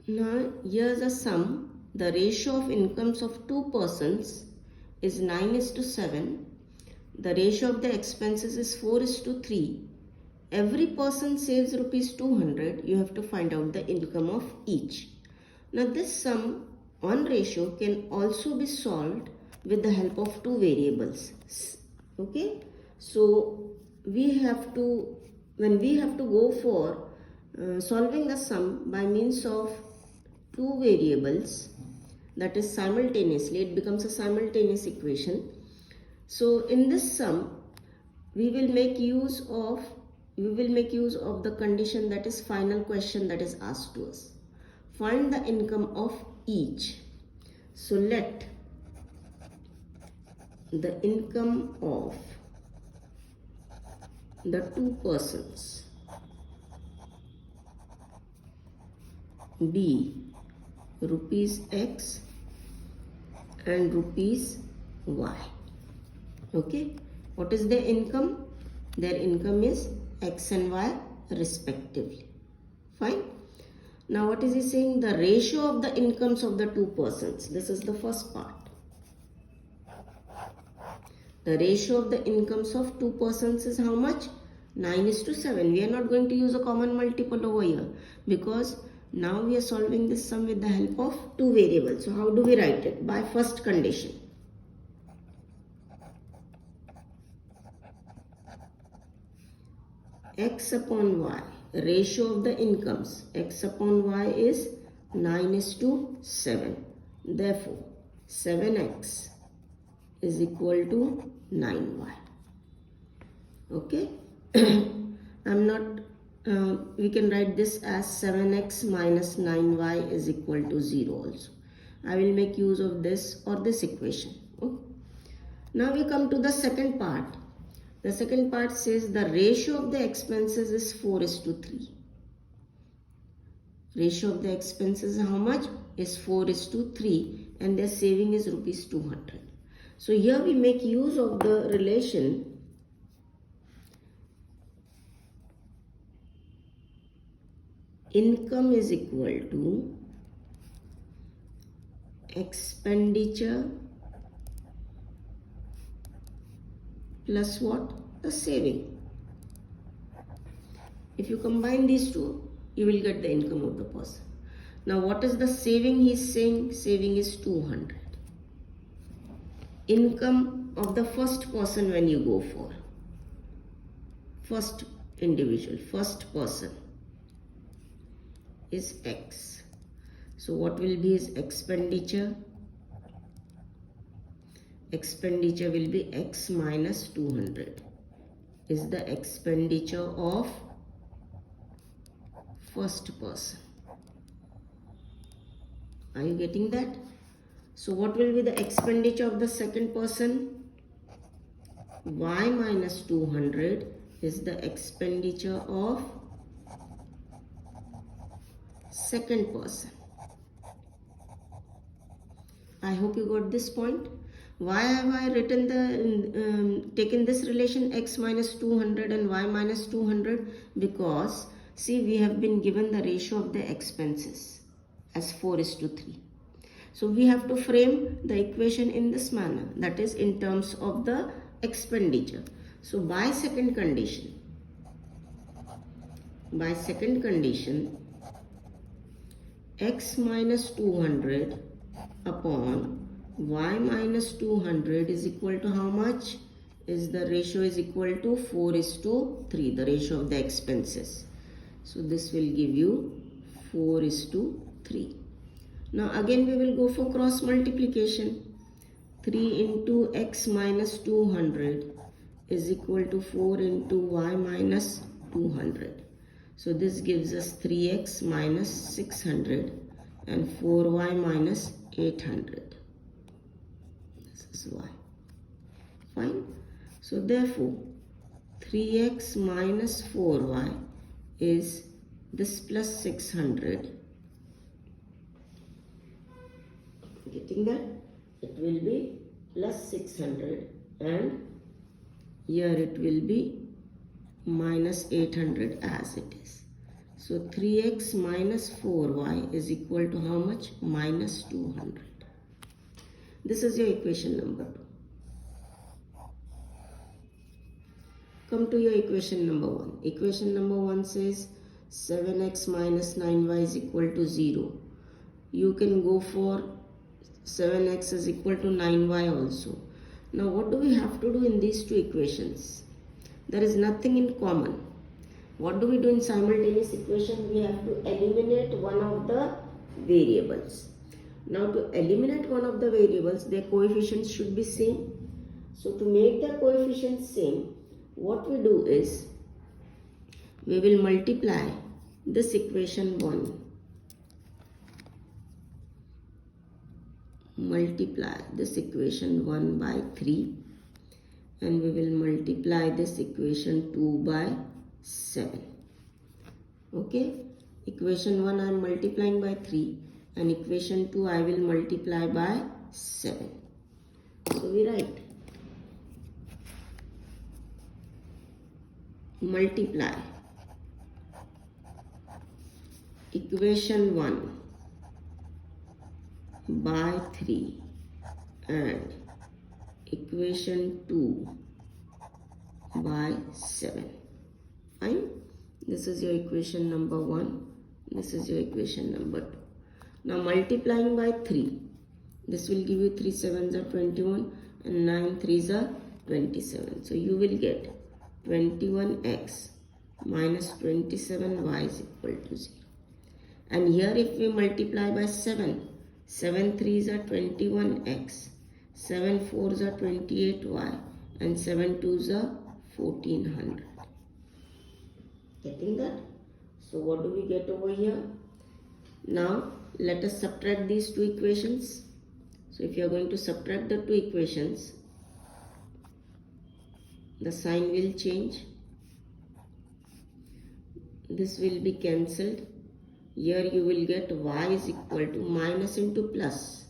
Now here's a sum. The ratio of incomes of two persons is 9:7. The ratio of the expenses is 4:3. Every person saves rupees 200. You have to find out the income of each. Now this sum on ratio can also be solved with the help of two variables. Okay, so when we have to go for solving the sum by means of two variables, that is simultaneously, it becomes a simultaneous equation. So in this sum we will make use of the condition, that is final question that is asked to us. Find the income of each. So let the income of the two persons be rupees X and rupees Y. Okay, what is their income? Their income is X and Y respectively. Fine. Now what is he saying? The ratio of the incomes of the two persons. This is the first part. The ratio of the incomes of two persons is how much? 9:7. We are not going to use a common multiple over here because now we are solving this sum with the help of two variables. So how do we write it? By first condition. X upon Y, ratio of the incomes, X upon Y is 9:7. Therefore, 7X is equal to 9Y. Okay, we can write this as 7X minus 9Y is equal to 0 also. I will make use of this or this equation. Okay. Now we come to the second part. The second part says the ratio of the expenses is 4:3. Ratio of the expenses how much? Is 4:3 and their saving is rupees 200. So here we make use of the relation income is equal to expenditure plus what? The saving. If you combine these two, you will get the income of the person. Now what is the saving he is saying? Saving is 200. Income of the first person when you go for first individual, first person is X. So what will be his expenditure? Expenditure will be X minus 200 is the expenditure of first person. Are you getting that? So what will be the expenditure of the second person? Y minus 200 is the expenditure of second person. I hope you got this point. Why have I written taken this relation X minus 200 and Y minus 200? Because see, we have been given the ratio of the expenses as 4:3. So we have to frame the equation in this manner, that is in terms of the expenditure. So by second condition, X minus 200 upon Y minus 200 is equal to how much? Is the ratio is equal to 4:3, the ratio of the expenses. So this will give you 4:3. Now again we will go for cross multiplication. 3 into X minus 200 is equal to 4 into Y minus 200. So this gives us 3X minus 600 and 4Y minus 800. This is Y. Fine. So therefore 3X minus 4Y is this plus 600. Getting that? It will be plus 600 and here it will be minus 800 as it is. So 3x minus 4y is equal to how much? Minus 200. This is your equation number 2. Come to your equation number 1. Equation number 1 says 7x minus 9y is equal to 0. You can go for 7x is equal to 9y also. Now what do we have to do in these two equations? There is nothing in common. What do we do in simultaneous equation? We have to eliminate one of the variables. Now to eliminate one of the variables, their coefficients should be same. So to make their coefficients same, what we do is, we will multiply this equation 1. Multiply this equation 1 by 3. And we will multiply this equation 2 by 7. Okay, equation 1 I am multiplying by 3 and equation 2 I will multiply by 7. So we write multiply equation 1 by 3 and equation 2 by 7. Fine. This is your equation number 1. This is your equation number 2. Now multiplying by 3. This will give you 3 7s are 21 and 9 3s are 27. So you will get 21x minus 27y is equal to 0. And here if we multiply by 7, 7 3s are 21x, 7 4s are 28y and 7 2s are 1400. Getting that? So what do we get over here? Now let us subtract these two equations. So if you are going to subtract the two equations, the sign will change. This will be cancelled. Here you will get y is equal to minus into plus.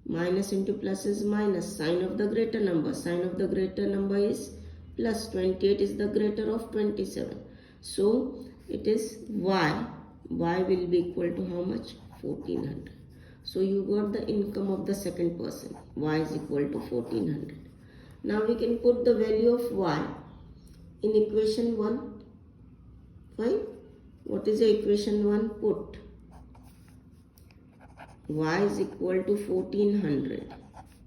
Minus into plus is minus. Sign of the greater number. Sign of the greater number is plus. 28 is the greater of 27. So it is y. Y will be equal to how much? 1400. So you got the income of the second person. Y is equal to 1400. Now we can put the value of y in equation 1. Fine. What is the equation 1? Put y is equal to 1400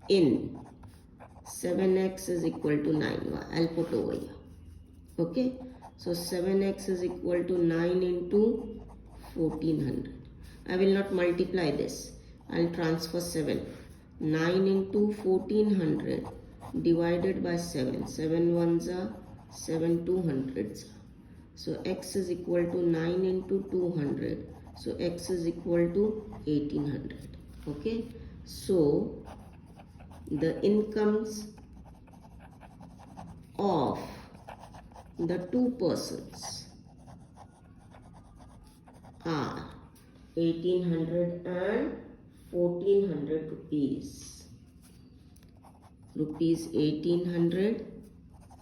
in 7x is equal to 9y. I'll put over here. Okay. So 7x is equal to 9 into 1400. I will not multiply this. I'll transfer 7. 9 into 1400 divided by 7. 7 ones are 7 200s. So x is equal to 9 into 200. So x is equal to 1800. Okay. So the incomes of the two persons are 1800 and 1400 rupees. Rupees 1800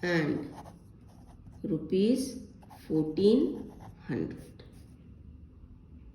and rupees 1400.